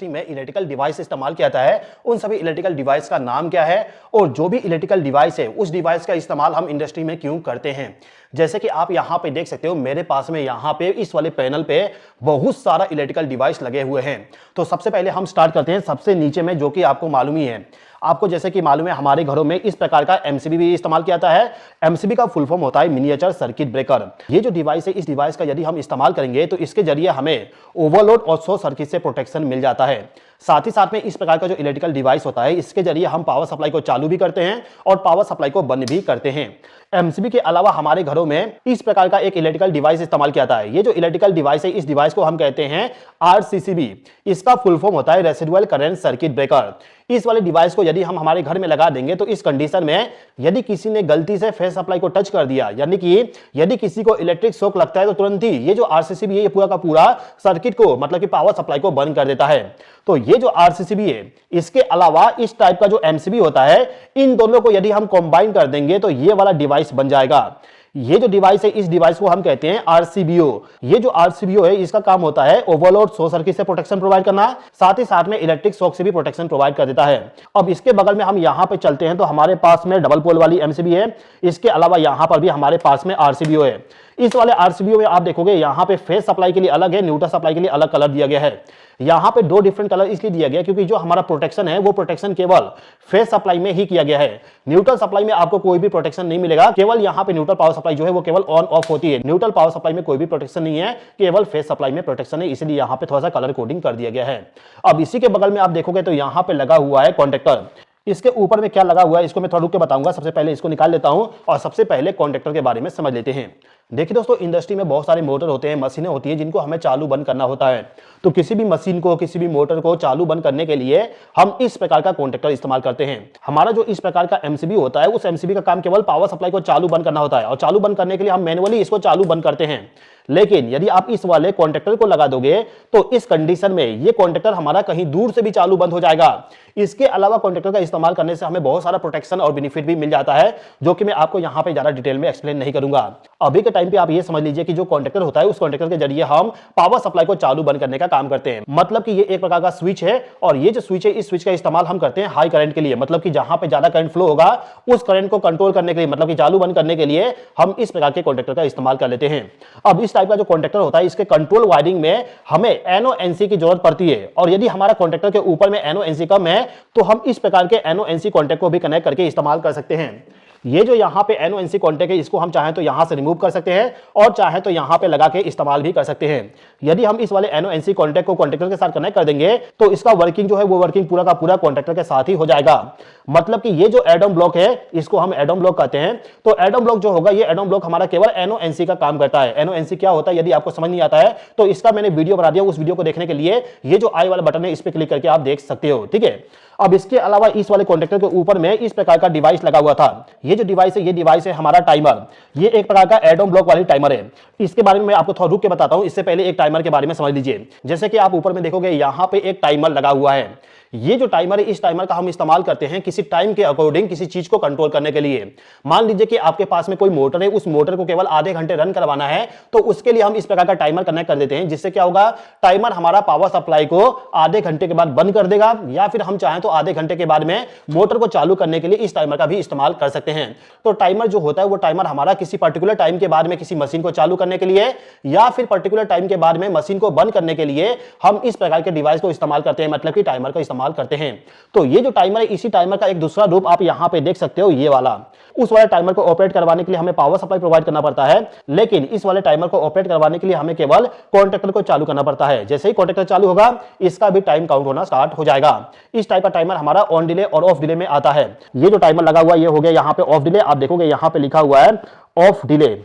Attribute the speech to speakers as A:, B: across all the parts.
A: में electrical device इस्तेमाल किया जाता है, उन सभी इलेक्ट्रिकल डिवाइस का नाम क्या है और जो भी इलेक्ट्रिकल डिवाइस है उस डिवाइस का इस्तेमाल हम इंडस्ट्री में क्यों करते हैं। जैसे कि आप यहां पे देख सकते हो, मेरे पास में यहां पे इस वाले पैनल पे बहुत सारा इलेक्ट्रिकल डिवाइस लगे हुए हैं। तो सबसे पहले हम स्टार्ट करते हैं सबसे नीचे में, जो कि आपको मालूम ही है। आपको जैसे कि मालूम है, हमारे घरों में इस प्रकार का एमसीबी भी इस्तेमाल किया जाता है। एमसीबी का फुल फॉर्म होता है मिनिएचर सर्किट ब्रेकर। ये जो डिवाइस है, इस डिवाइस का यदि हम इस्तेमाल करेंगे तो इसके जरिए हमें ओवरलोड और शॉर्ट सर्किट से प्रोटेक्शन मिल जाता है। साथ ही साथ में इस प्रकार का जो इलेक्ट्रिकल डिवाइस होता है, इसके जरिए हम पावर सप्लाई को चालू भी करते हैं और पावर सप्लाई को बंद भी करते हैं। एमसीबी के अलावा हमारे घरों में इस प्रकार का एक इलेक्ट्रिकल डिवाइस इस्तेमाल किया जाता है। ये जो इलेक्ट्रिकल डिवाइस है, इस डिवाइस को हम कहते हैं आरसीसीबी। इसका फुल फॉर्म होता है रेसिडुअल करंट सर्किट ब्रेकर। इस वाले डिवाइस को यदि हम हमारे घर में लगा देंगे तो इस कंडीशन में यदि किसी ने गलती से फेस सप्लाई को टच कर दिया, यानी कि यदि किसी को इलेक्ट्रिक शॉक लगता है, तो तुरंत ही ये जो आरसीसीबी है, ये पूरा का पूरा सर्किट को, मतलब कि पावर सप्लाई को बंद कर देता है। तो ये जो आरसीसीबी है, इसके अलावा इस टाइप का जो एमसीबी होता है, इन दोनों को यदि हम कंबाइन कर देंगे तो ये वाला डिवाइस बन जाएगा। ये जो डिवाइस है, इस डिवाइस को हम कहते हैं आरसीबीओ। ये जो आरसीबीओ है, इसका काम होता है ओवरलोड शॉर्ट सर्किट से प्रोटेक्शन प्रोवाइड करना, साथ ही साथ में इलेक्ट्रिक शॉक से भी प्रोटेक्शन प्रोवाइड कर देता है। अब इसके बगल में हम यहां पे चलते हैं तो हमारे पास में डबल पोल वाली एमसीबी है। इसके अलावा यहां पर भी हमारे पास में आरसीबीओ है। इस वाले आरसीबीओ में आप देखोगे, यहां पे फेस सप्लाई के लिए अलग है, न्यूट्रल सप्लाई के लिए अलग कलर दिया गया है। यहां पे दो डिफरेंट कलर इसलिए दिया गया क्योंकि जो हमारा प्रोटेक्शन है, वो प्रोटेक्शन केवल फेस सप्लाई में ही किया गया है। न्यूट्रल सप्लाई में आपको कोई भी प्रोटेक्शन नहीं मिलेगा। केवल यहां पे न्यूट्रल पावर सप्लाई जो है वो केवल ऑन ऑफ होती है। न्यूट्रल पावर सप्लाई में कोई भी प्रोटेक्शन नहीं है, केवल फेस सप्लाई में प्रोटेक्शन है, इसलिए यहां पे थोड़ा सा कलर कोडिंग कर दिया गया है। अब इसी के बगल में आप देखोगे तो यहां पे लगा हुआ है कॉन्टेक्टर। इसके ऊपर में क्या लगा हुआ है, इसको मैं थोड़ा रुक के बताऊंगा। सबसे पहले इसको निकाल लेता हूं और सबसे पहले कॉन्टेक्टर के बारे में समझ लेते हैं। देखिए दोस्तों, इंडस्ट्री में बहुत सारे मोटर होते हैं, मशीनें होती है, जिनको हमें चालू बंद करना होता है। तो किसी भी मशीन को, किसी भी मोटर को चालू बंद करने के लिए हम इस प्रकार का कॉन्टेक्टर इस्तेमाल करते हैं। हमारा जो इस प्रकार का एमसीबी होता है, उस एमसीबी का काम केवल पावर सप्लाई को चालू बंद करना होता है और चालू बंद करने के लिए हम मैनुअली इसको चालू बंद करते हैं। लेकिन यदि आप इस वाले कॉन्टेक्टर को लगा दोगे तो इस कंडीशन में ये कॉन्टेक्टर हमारा कहीं दूर से भी चालू बंद हो जाएगा। इसके अलावा कॉन्टेक्टर का इस्तेमाल करने से हमें बहुत सारा प्रोटेक्शन और बेनिफिट भी मिल जाता है, जो कि मैं आपको यहां पे ज्यादा डिटेल में एक्सप्लेन नहीं करूंगा। अभी के टाइम पे आप ये समझ लीजिए कि जो कॉन्टेक्टर होता है, उस कॉन्टेक्टर के जरिए हम पावर सप्लाई को चालू बंद करने का काम करते हैं। मतलब कि ये एक प्रकार का स्विच है और ये जो स्विच है, इस स्विच का इस्तेमाल हम करते हैं हाई करंट के लिए। मतलब कि जहां पे ज्यादा करंट फ्लो होगा, उस करंट को कंट्रोल करने के लिए, मतलब कि चालू बंद करने के लिए हम इस प्रकार के कॉन्टेक्टर का इस्तेमाल कर लेते हैं। अब इस टाइप का जो कॉन्टेक्टर होता है, इसके कंट्रोल वायरिंग में हमें एनओएनसी की जरूरत पड़ती है और यदि हमारा कॉन्टेक्टर के ऊपर में एनओएनसी कम है तो हम इस प्रकार के एनओएनसी कॉन्टेक्ट को भी कनेक्ट करके इस्तेमाल कर सकते हैं। ये जो यहाँ पे एनओएनसी कॉन्टेक्ट है, इसको हम चाहें तो यहां से रिमूव कर सकते हैं और चाहें तो यहां पे लगा के इस्तेमाल भी कर सकते हैं। यदि हम इस वाले एनओएनसी कॉन्टेक्ट को कॉन्टेक्टर के साथ कनेक्ट कर देंगे तो इसका वर्किंग जो है वो वर्किंग पूरा का पूरा कॉन्टेक्टर के साथ ही हो जाएगा। मतलब कि ये जो एडम ब्लॉक है, इसको हम एडम ब्लॉक कहते हैं। तो एडम ब्लॉक जो होगा, ये एडम ब्लॉक हमारा केवल एनओएनसी का काम करता है। एनओएनसी क्या होता है, यदि आपको समझ नहीं आता है तो इसका मैंने वीडियो बना दिया, उस वीडियो को देखने के लिए ये जो आई वाला बटन है, इस पर क्लिक करके आप देख सकते हो। ठीक है। अब इसके अलावा इस वाले कॉन्टेक्टर के ऊपर में इस प्रकार का डिवाइस लगा हुआ था। ये जो डिवाइस है, ये डिवाइस है हमारा टाइमर। ये एक प्रकार का एडम ब्लॉक वाली टाइमर है। इसके बारे में मैं आपको थोड़ा रुक के बताता हूं। इससे पहले एक टाइमर के बारे में समझ लीजिए। जैसे कि आप ऊपर में देखोगे, यहां पे एक टाइमर लगा हुआ है। ये जो टाइमर है, इस टाइमर का हम इस्तेमाल करते हैं किसी टाइम के अकॉर्डिंग किसी चीज को कंट्रोल करने के लिए। मान लीजिए कि आपके पास में कोई मोटर है, उस मोटर को केवल आधे घंटे रन करवाना है, तो उसके लिए हम इस प्रकार का टाइमर कनेक्ट कर देते हैं। जिससे क्या होगा, टाइमर हमारा पावर सप्लाई को आधे घंटे के बाद बंद कर देगा, या फिर हम चाहें तो आधे घंटे के बाद में मोटर को चालू करने के लिए इस टाइमर का भी इस्तेमाल कर सकते हैं। तो टाइमर जो होता है, वो टाइमर हमारा किसी पर्टिकुलर टाइम के बाद में किसी मशीन को चालू करने के लिए या फिर पर्टिकुलर टाइम के बाद में मशीन को बंद करने के लिए हम इस प्रकार के डिवाइस को इस्तेमाल करते हैं, मतलब कि टाइमर का इस्तेमाल करते हैं। तो ये जो टाइमर है, इसी टाइमर का एक दूसरा रूप आप यहां पे देख सकते हो, ये वाला। उस वाले टाइमर को ऑपरेट करवाने के लिए हमें पावर सप्लाई प्रोवाइड करना पड़ता है, लेकिन इस वाले टाइमर को ऑपरेट करवाने के लिए हमें केवल कॉन्टेक्टर को चालू करना पड़ता है। जैसे ही कॉन्टेक्टर चालू होगा, इसका भी टाइम काउंट होना स्टार्ट हो जाएगा। इस टाइप का टाइमर हमारा ऑन डिले और ऑफ डिले में आता है। ये जो टाइमर लगा हुआ, ये हो गया यहां पे ऑफ डिले। आप देखोगे यहां पे लिखा हुआ है ऑफ डिले,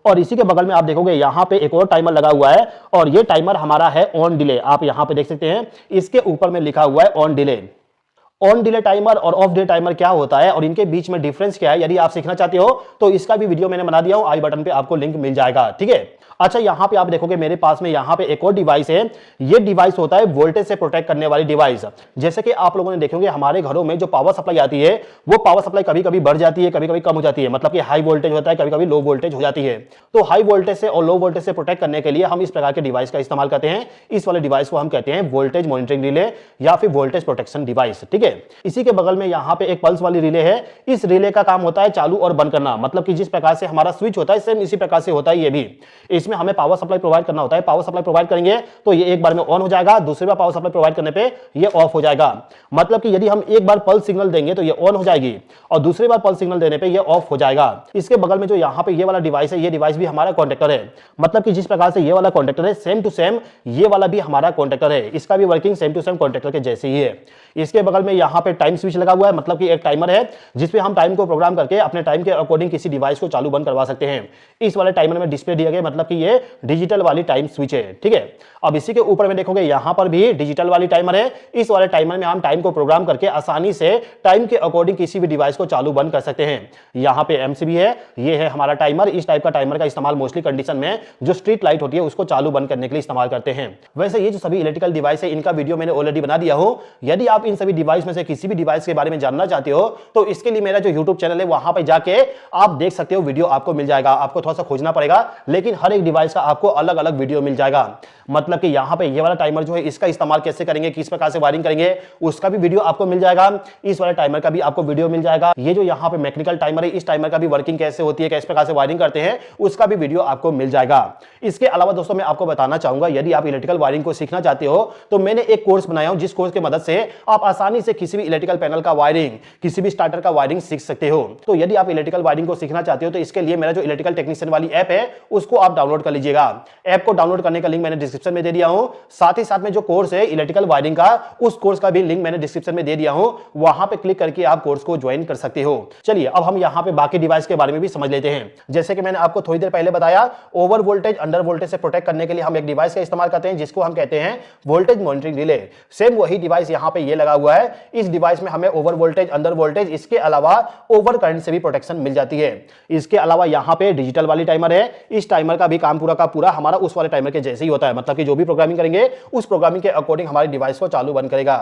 A: और इसी के बगल में आप देखोगे यहां पे एक और टाइमर लगा हुआ है और ये टाइमर हमारा है ऑन डिले। आप यहां पे देख सकते हैं, इसके ऊपर में लिखा हुआ है on delay. On delay timer और ऑफ डिले टाइमर क्या होता है और इनके बीच में डिफरेंस क्या है, यदि आप सीखना चाहते हो तो इसका भी वीडियो मैंने बना दिया हूं, आई बटन पे आपको लिंक मिल जाएगा। ठीक है, अच्छा यहां पे आप देखोगे मेरे पास में यहां पे एक और डिवाइस है। ये डिवाइस होता है वोल्टेज से प्रोटेक्ट करने वाली डिवाइस। जैसे कि आप लोगों ने देखोगे हमारे घरों में जो पावर सप्लाई आती है वो पावर सप्लाई कभी कभी बढ़ जाती है, कभी कभी कम हो जाती है, मतलब कि हाई वोल्टेज होता है, कभी कभी लो वोल्टेज हो जाती है। तो हाई वोल्टेज से और लो वोल्टेज से प्रोटेक्ट करने के लिए हम इस प्रकार के डिवाइस का इस्तेमाल करते हैं। इस वाले डिवाइस को हम कहते हैं वोल्टेज मॉनिटरिंग रिले या फिर वोल्टेज प्रोटेक्शन डिवाइस। ठीक है, इसी के बगल में यहां पे एक पल्स वाली रिले है। इस रिले का काम होता है चालू और बंद करना, मतलब कि जिस प्रकार से हमारा स्विच होता है सेम इसी प्रकार से होता है ये भी। इसमें हमें पावर सप्लाई प्रोवाइड करना होता है। पावर सप्लाई प्रोवाइड करेंगे तो ये एक बार में ऑन हो जाएगा, दूसरी बार पावर सप्लाई प्रोवाइड करने पे ये ऑफ हो जाएगा। मतलब कि यदि हम एक बार पल्स सिग्नल देंगे तो ये ऑन हो जाएगी और दूसरी बार पल्स सिग्नल देने पे ये ऑफ हो जाएगा। इसके बगल में जो यहाँ पे ये वाला डिवाइस है, ये डिवाइस भी हमारा कॉन्टेक्टर है। मतलब कि जिस प्रकार से ये वाला कॉन्टेक्टर है सेम टू सेम ये वाला भी हमारा कॉन्टेक्टर है। इसका भी working same to same contactor के जैसे ही है। इसके बगल में यहाँ पे टाइम स्विच लगा हुआ है, मतलब कि एक टाइमर है जिसपे हम टाइम को प्रोग्राम करके अपने टाइम के अकॉर्डिंग किसी डिवाइस को चालू बंद करवा सकते हैं। इस वाले टाइमर में डिस्प्ले दिया गया, मतलब कि ये डिजिटल वाली टाइम स्विच है। ठीक है, अब इसी के ऊपर में देखोगे यहां पर भी डिजिटल वाली टाइमर है। इस वाले टाइमर में हम टाइम को प्रोग्राम करके आसानी से टाइम के अकॉर्डिंग किसी भी डिवाइस को चालू बंद कर सकते हैं। यहां पे एमसीबी है, ये है हमारा टाइमर। इस टाइप का टाइमर का इस्तेमाल मोस्टली कंडीशन में जो स्ट्रीट लाइट होती है उसको चालू बंद करने के लिए इस्तेमाल करते हैं। वैसे ये जो सभी इलेक्ट्रिकल डिवाइस है इनका वीडियो मैंने ऑलरेडी बना दिया हो। यदि आप इन सभी डिवाइस में से किसी भी डिवाइस के बारे में जानना चाहते हो तो इसके लिए मेरा जो यूट्यूब चैनल है वहां पर जाके आप देख सकते हो, वीडियो आपको मिल जाएगा। आपको थोड़ा सा खोजना पड़ेगा लेकिन हर एक डिवाइस का आपको अलग अलग वीडियो मिल जाएगा। मतलब कि यहां पे ये वाला टाइमर जो है इसका इस्तेमाल कैसे करेंगे, किस प्रकार से वायरिंग करेंगे उसका भी वीडियो आपको मिल जाएगा। इस वाले टाइमर का भी आपको वीडियो मिल जाएगा। ये जो यहाँ पे मैकेनिकल टाइमर है इस टाइमर का भी वर्किंग कैसे होती है, किस प्रकार से वायरिंग करते हैं उसका भी वीडियो आपको मिल जाएगा। इसके अलावा दोस्तों मैं आपको बताना चाहूंगा यदि आप इलेक्ट्रिकल वायरिंग को सीखना चाहते हो तो मैंने एक कोर्स बनाया हूं जिस कोर्स की मदद से आप आसानी से किसी भी इलेक्ट्रिकल पैनल का वायरिंग, किसी भी स्टार्टर का वायरिंग सीख सकते हो। तो यदि आप इलेक्ट्रिकल वायरिंग को सीखना चाहते हो तो इसके लिए मेरा जो इलेक्ट्रिकल टेक्नीशियन वाली ऐप है उसको आप डाउनलोड कर लीजिएगा। ऐप को डाउनलोड करने का लिंक मैंने डिस्क्रिप्शन में दे दिया हूं। साथ ही साथ में जो कोर्स है इलेक्ट्रिकल वायरिंग का उस कोर्स का भी लिंक मैंने डिस्क्रिप्शन में दे दिया हूं, वहां पे क्लिक करके आप कोर्स को ज्वाइन कर सकते हो। चलिए अब हम यहां पे बाकी डिवाइस के बारे में भी समझ लेते हैं। जैसे कि मैंने आपको थोड़ी देर पहले बताया ओवर वोल्टेज अंडर वोल्टेज से प्रोटेक्ट करने के लिए हम एक डिवाइस का इस्तेमाल करते हैं जिसको हम कहते हैं वोल्टेज मॉनिटरिंग रिले। सेम वही डिवाइस यहां पे ये लगा हुआ है। इस डिवाइस में हमें ओवर वोल्टेज अंडर वोल्टेज इसके अलावा ओवर करंट से भी प्रोटेक्शन मिल जाती है। इसके अलावा यहां पे डिजिटल वाली टाइमर है। इस टाइमर का भी काम पूरा का पूरा हमारा उस वाले टाइमर के जैसे ही होता है, मतलब कि जो भी प्रोग्रामिंग करेंगे उस प्रोग्रामिंग के अकॉर्डिंग हमारे डिवाइस को चालू बंद करेगा।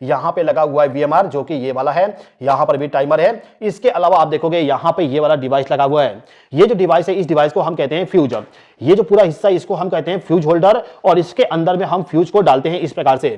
A: यहां पे लगा हुआ है वीएमआर जो कि ये वाला है, यहां पर भी टाइमर है। इसके अलावा आप देखोगे यहां पे ये वाला डिवाइस लगा हुआ है। ये जो डिवाइस है इस डिवाइस को हम कहते हैं फ्यूज। ये जो पूरा हिस्सा इसको हम कहते हैं फ्यूज होल्डर और इसके अंदर में हम फ्यूज को डालते हैं इस प्रकार से।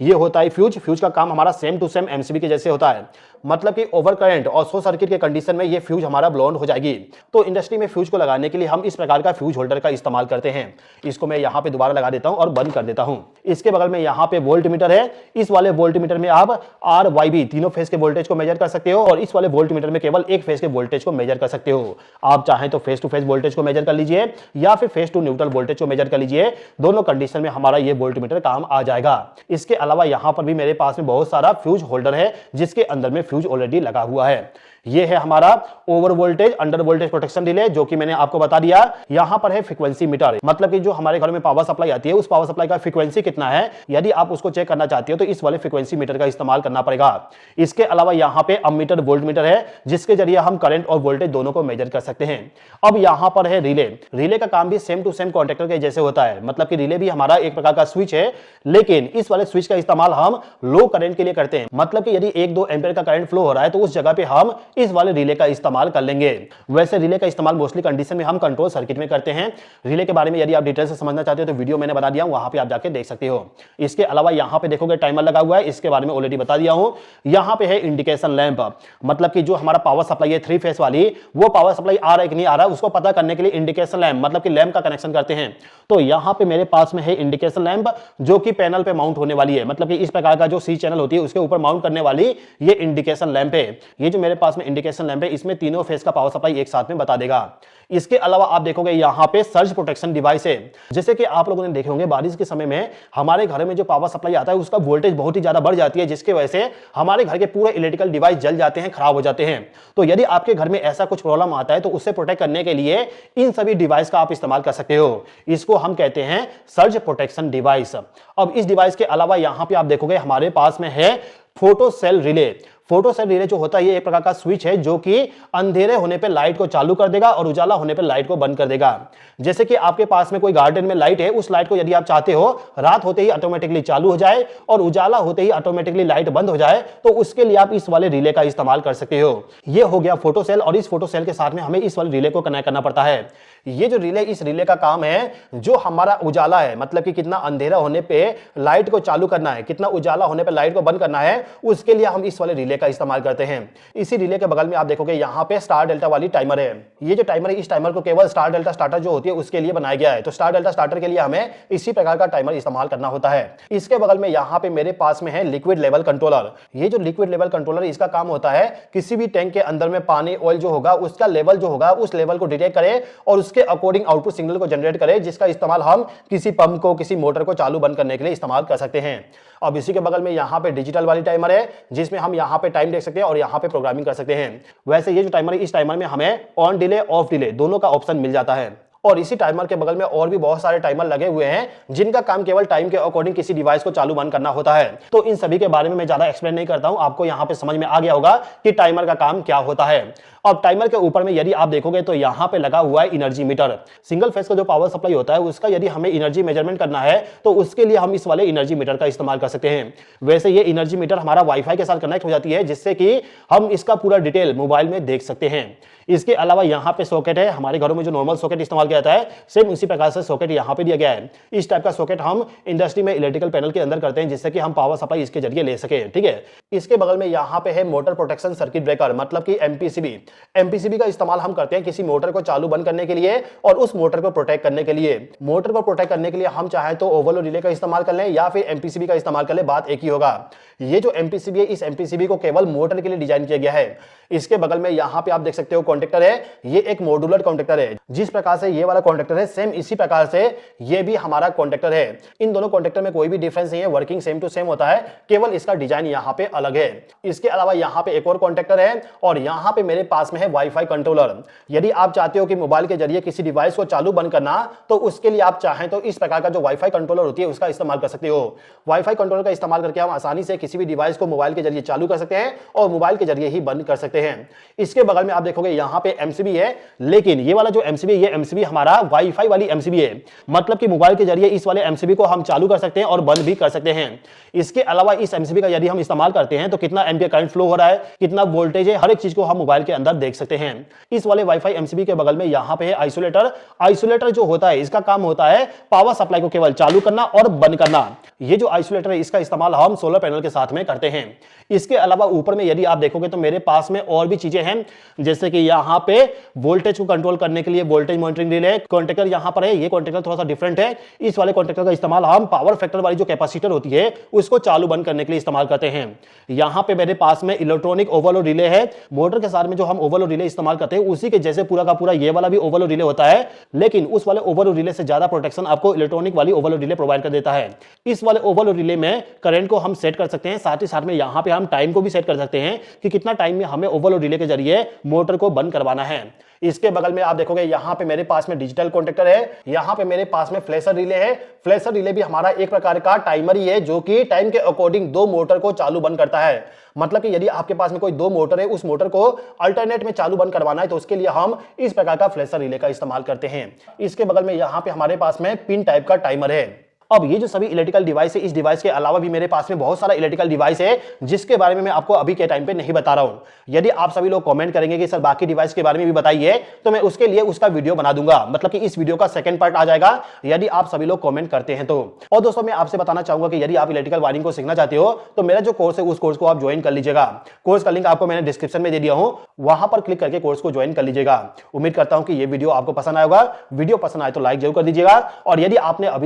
A: ये होता है फ्यूज। फ्यूज का काम हमारा सेम टू सेम एमसीबी के जैसे होता है, मतलब कि ओवर करंट और शॉर्ट सर्किट के कंडीशन में ये फ्यूज हमारा ब्लोन हो जाएगी। तो इंडस्ट्री में फ्यूज को लगाने के लिए हम इस प्रकार का फ्यूज होल्डर का इस्तेमाल करते हैं। इसको मैं यहां पे दोबारा लगा देता हूं और बंद कर देता हूं। इसके बगल में यहां पे वोल्ट मीटर है। इस वाले वोल्ट मीटर में आप आर वाई बी तीनों फेज के वोल्टेज को मेजर कर सकते हो और इस वाले वोल्ट मीटर में केवल एक फेज के वोल्टेज को मेजर कर सकते हो। आप चाहें तो फेज टू फेज वोल्टेज को मेजर कर लीजिए या फिर फेज टू न्यूट्रल वोल्टेज को मेजर कर लीजिए। दोनों कंडीशन में हमारा ये वोल्ट मीटर काम आ जाएगा। इसके अलावा यहां पर भी मेरे पास में बहुत सारा फ्यूज होल्डर है जिसके अंदर में फ्यूज ऑलरेडी लगा हुआ है। ये है हमारा over voltage under voltage protection relay जो कि मैंने आपको बता दिया। यहां पर है फ्रीक्वेंसी मीटर, मतलब कि जो हमारे घर में पावर सप्लाई आती है उस पावर सप्लाई का फ्रीक्वेंसी कितना है, यदि आप उसको चेक करना चाहते हो तो इस वाले फ्रीक्वेंसी मीटर का इस्तेमाल करना पड़ेगा। इसके अलावा यहां पे अमीटर वोल्ट मीटर है जिसके जरिए हम करंट और वोल्टेज दोनों को मेजर कर सकते हैं। अब यहां पर है रिले। रिले का काम भी सेम टू सेम कॉन्टेक्टर के जैसे होता है, मतलब कि रिले भी हमारा एक प्रकार का स्विच है, लेकिन इस वाले स्विच का इस्तेमाल हम लो करंट के लिए करते हैं। मतलब कि यदि 1-2 एम्पीयर का करंट फ्लो हो रहा है तो उस जगह पे हम इस वाले रिले का इस्तेमाल कर लेंगे। वैसे रिले का इस्तेमाल मोस्टली कंडीशन में हम कंट्रोल सर्किट में करते हैं। रिले के बारे में यदि आप डिटेल से समझना चाहते हो तो वीडियो मैंने बना दिया हूं, वहां पे आप जाके देख सकते हो। इसके अलावा यहां पे देखोगे टाइमर लगा हुआ है, इसके बारे में ऑलरेडी बता दिया हूं। यहां पे है इंडिकेशन लैंप, मतलब कि जो हमारा पावर सप्लाई है 3 फेज वाली, वो पावर सप्लाई आ रहा है कि नहीं आ रहा है उसको पता करने के लिए इंडिकेशन लैंप, मतलब कि लैंप का कनेक्शन करते हैं। तो यहां पे मेरे पास में है इंडिकेशन लैंप जो कि पैनल पे माउंट होने वाली है, मतलब कि इस प्रकार का जो सी चैनल होती है उसके ऊपर माउंट करने वाली ये इंडिकेशन लैंप है। ये जो मेरे पास में इंडिकेशन लैंप है इसमें तीनों फेज का पावर सप्लाई एक साथ में बता देगा। इसके अलावा आप देखोगे यहां पे सर्ज प्रोटेक्शन डिवाइस है। जैसे कि आप लोगों ने देखे होंगे बारिश के समय में हमारे घर में जो पावर सप्लाई आता है उसका वोल्टेज बहुत ही ज्यादा बढ़ जाती है, जिसकी वजह से हमारे घर के पूरे इलेक्ट्रिकल डिवाइस जल जाते हैं, खराब हो जाते हैं। तो यदि आपके घर में ऐसा कुछ प्रॉब्लम आता है तो उससे प्रोटेक्ट करने के लिए इन सभी डिवाइस का आप इस्तेमाल कर सकते हो। इसको हम कहते हैं सर्ज प्रोटेक्शन डिवाइस। अब इस डिवाइस के अलावा यहां पे आप देखोगे हमारे पास में है photo cell relay. Photo cell relay जो होता है ये एक प्रकार का स्विच है जो कि अंधेरे होने पे लाइट को चालू कर देगा और उजाला होने पे लाइट को बंद कर देगा। जैसे कि आपके पास में कोई गार्डन में लाइट है, उस लाइट को यदि आप चाहते हो रात होते ही ऑटोमेटिकली चालू हो जाए और उजाला होते ही ऑटोमेटिकली लाइट बंद हो जाए, तो उसके लिए आप इस वाले रिले का इस्तेमाल कर सकते हो। ये हो गया फोटो सेल, और इस फोटो सेल के साथ में हमें इस वाले रिले को कनेक्ट करना पड़ता है। ये जो रिले, इस रिले का काम है जो हमारा उजाला है, मतलब कि कितना अंधेरा होने पे लाइट को चालू करना है, कितना उजाला होने पे लाइट को बंद करना है, उसके लिए हम इस वाले रिले का इस्तेमाल करते हैं। इसी रिले के बगल में आप देखोगे यहाँ पे स्टार डेल्टा वाली टाइमर है। ये जो टाइमर है, इस टाइमर को केवल स्टार डेल्टा स्टार्टर जो होती है उसके लिए बनाया गया है। तो स्टार डेल्टा स्टार्टर के लिए हमें इसी प्रकार का टाइमर इस्तेमाल करना होता है। इसके बगल में यहाँ पे मेरे पास में है लिक्विड लेवल कंट्रोलर। ये जो लिक्विड लेवल कंट्रोलर, इसका काम होता है किसी भी टैंक के अंदर में पानी, ऑयल जो होगा उसका लेवल जो होगा उस लेवल को डिटेक्ट करे और उसके अकॉर्डिंग आउटपुट सिग्नल को जनरेट करे, जिसका इस्तेमाल हम किसी पंप को, किसी मोटर को चालू बंद करने के लिए इस्तेमाल कर सकते हैं। अब इसी के बगल में यहाँ पे डिजिटल वाली टाइमर है जिसमें हम यहाँ पे टाइम देख सकते हैं और यहाँ पे प्रोग्रामिंग कर सकते हैं। वैसे ये जो टाइमर है, इस टाइमर में हमें ऑन डिले, ऑफ डिले दोनों का ऑप्शन मिल जाता है। और इसी टाइमर के बगल में और भी बहुत सारे टाइमर लगे हुए हैं जिनका काम केवल टाइम के अकॉर्डिंग किसी डिवाइस को चालू बंद करना होता है। तो इन सभी के बारे में मैं ज्यादा एक्सप्लेन नहीं करता हूं, आपको यहां पे समझ में आ गया होगा कि टाइमर का काम क्या होता है। अब टाइमर के ऊपर में यदि आप देखोगे तो यहां पे लगा हुआ है एनर्जी मीटर। सिंगल फेज का जो पावर सप्लाई होता है उसका यदि हमें एनर्जी मेजरमेंट करना है तो उसके लिए हम इस वाले एनर्जी मीटर का इस्तेमाल कर सकते हैं। वैसे ये एनर्जी मीटर हमारा वाईफाई के साथ कनेक्ट हो जाती है जिससे कि हम इसका पूरा डिटेल मोबाइल में देख सकते हैं। इसके अलावा यहाँ पे सॉकेट है, हमारे घरों में जो नॉर्मल सॉकेट इस्तेमाल किया जाता है सेम इसी प्रकार से सॉकेट यहाँ पे दिया गया है। इस टाइप का सॉकेट हम इंडस्ट्री में इलेक्ट्रिकल पैनल के अंदर करते हैं जिससे कि हम पावर सप्लाई इसके जरिए ले सके। ठीक है, इसके बगल में यहाँ पे है मोटर प्रोटेक्शन सर्किट ब्रेकर, मतलब कि एमपीसीबी। एमपीसीबी का इस्तेमाल हम करते हैं किसी मोटर को चालू बंद करने के लिए और उस मोटर को प्रोटेक्ट करने के लिए। मोटर को प्रोटेक्ट करने के लिए हम चाहे तो ओवरलोड रिले का इस्तेमाल कर लें या फिर एमपीसीबी का इस्तेमाल कर लें, बात एक ही होगा। ये जो एमपीसीबी है, इस एमपीसीबी को केवल मोटर के लिए डिजाइन किया गया है। इसके बगल में यहाँ पे आप देख सकते हो कॉन्टेक्टर है, ये एक मॉड्यूलर कॉन्टेक्टर है। जिस प्रकार से ये वाला कॉन्टेक्टर है सेम इसी प्रकार से ये भी हमारा कॉन्टेक्टर है। इन दोनों कॉन्टेक्टर में कोई भी डिफरेंस नहीं है, वर्किंग सेम टू सेम होता है, केवल इसका डिजाइन यहाँ पे अलग है। इसके अलावा यहाँ पे एक और कॉन्टेक्टर है और यहाँ पे मेरे पास में है वाईफाई कंट्रोलर। यदि आप चाहते हो कि मोबाइल के जरिए किसी डिवाइस को चालू बंद करना, तो उसके लिए आप चाहें तो इस प्रकार का जो वाईफाई कंट्रोलर होती है उसका इस्तेमाल कर सकते हो। वाईफाई कंट्रोलर का इस्तेमाल करके हम आसानी से किसी भी डिवाइस को मोबाइल के जरिए चालू कर सकते हैं और मोबाइल के जरिए ही बंद कर सकते हैं। इसके बगल में आप देखोगे यहाँ पे एमसीबी है, लेकिन ये वाला जो एमसीबी, ये एमसीबी हमारा वाईफाई वाली एमसीबी है, मतलब कि मोबाइल के जरिए इस वाले एमसीबी को हम चालू कर सकते हैं और बंद भी कर सकते हैं। इसके अलावा इस एमसीबी का यदि हम इस्तेमाल करते हैं तो कितना एम्पियर करंट फ्लो हो रहा है, कितना वोल्टेज है, हर एक चीज को हम मोबाइल के अंदर देख सकते हैं। इस वाले वाईफाई एमसीबी के बगल में यहाँ पे है आइसोलेटर। आइसोलेटर जो होता है इसका काम होता है पावर सप्लाई को केवल चालू करना और बंद करना। ये जो आइसोलेटर है इसका इस्तेमाल हम सोलर पैनल के साथ में करते हैं। इसके अलावा ऊपर में यदि आप देखोगे तो मेरे पास में और भी चीजें हैं, जैसे कि यहाँ पे वोल्टेज को कंट्रोल करने के लिए वोल्टेज मॉनिटरिंग रिले कॉन्टेक्टर यहाँ पर है। ये कॉन्टेक्टर थोड़ा सा डिफरेंट है। इस वाले कॉन्टेक्टर का इस्तेमाल हम पावर फैक्टर वाली जो कैपेसिटर होती है उसको चालू बंद करने के लिए इस्तेमाल करते हैं। यहाँ पे मेरे पास में इलेक्ट्रॉनिक ओवरलोड रिले है। मोटर के साथ में जो हम ओवरलोड रिले इस्तेमाल करते हैं उसी के जैसे पूरा का पूरा ये वाला भी ओवरलोड रिले होता है, लेकिन उस वाले ओवरलोड रिले से ज्यादा प्रोटेक्शन आपको इलेक्ट्रॉनिक वाली ओवरलोड रिले प्रोवाइड कर देता है। इस वाले ओवरलोड रिले में करंट को हम सेट कर सकते हैं, साथ ही साथ में यहाँ पे हम टाइम को भी सेट कर सकते हैं कि कितना टाइम में हमें ओवरलोड रिले के जरिए मोटर को बंद करवाना है। इसके बगल में आप देखोगे यहाँ पे मेरे पास में डिजिटल कॉन्टेक्टर है, यहाँ पे मेरे पास में फ्लैशर रिले है। फ्लैशर रिले भी हमारा एक प्रकार का टाइमर ही है जो कि टाइम के अकॉर्डिंग दो मोटर को चालू बंद करता है। मतलब कि यदि आपके पास में कोई दो मोटर है, उस मोटर को अल्टरनेट में चालू बंद करवाना है तो उसके लिए हम इस प्रकार का फ्लैशर रिले का इस्तेमाल करते हैं। इसके बगल में यहाँ पे हमारे पास में पिन टाइप का टाइमर है। अब ये जो सभी इलेक्ट्रिकल डिवाइस है, इस डिवाइस के अलावा भी मेरे पास में बहुत सारा इलेक्ट्रिकल डिवाइस है जिसके बारे में मैं आपको अभी के टाइम पे नहीं बता रहा हूं। यदि आप सभी लोग कमेंट करेंगे कि सर बाकी डिवाइस के बारे में भी बताइए, तो मैं उसके लिए उसका वीडियो बना दूंगा, मतलब कि इस वीडियो का सेकंड पार्ट आ जाएगा यदि आप सभी लोग कमेंट करते हैं तो। और दोस्तों मैं आपसे बताना चाहूंगा कि यदि आप इलेक्ट्रिकल वायरिंग को सीखना चाहते हो तो मेरा जो कोर्स है उस कोर्स को आप ज्वाइन कर लीजिएगा। कोर्स का लिंक आपको मैंने डिस्क्रिप्शन में दे दिया हूं, वहां पर क्लिक करके कोर्स को ज्वाइन कर लीजिएगा। उम्मीद करता हूं कि ये वीडियो आपको पसंद आएगा। वीडियो पसंद आए तो लाइक जरूर कर दीजिएगा, और यदि आपने अभी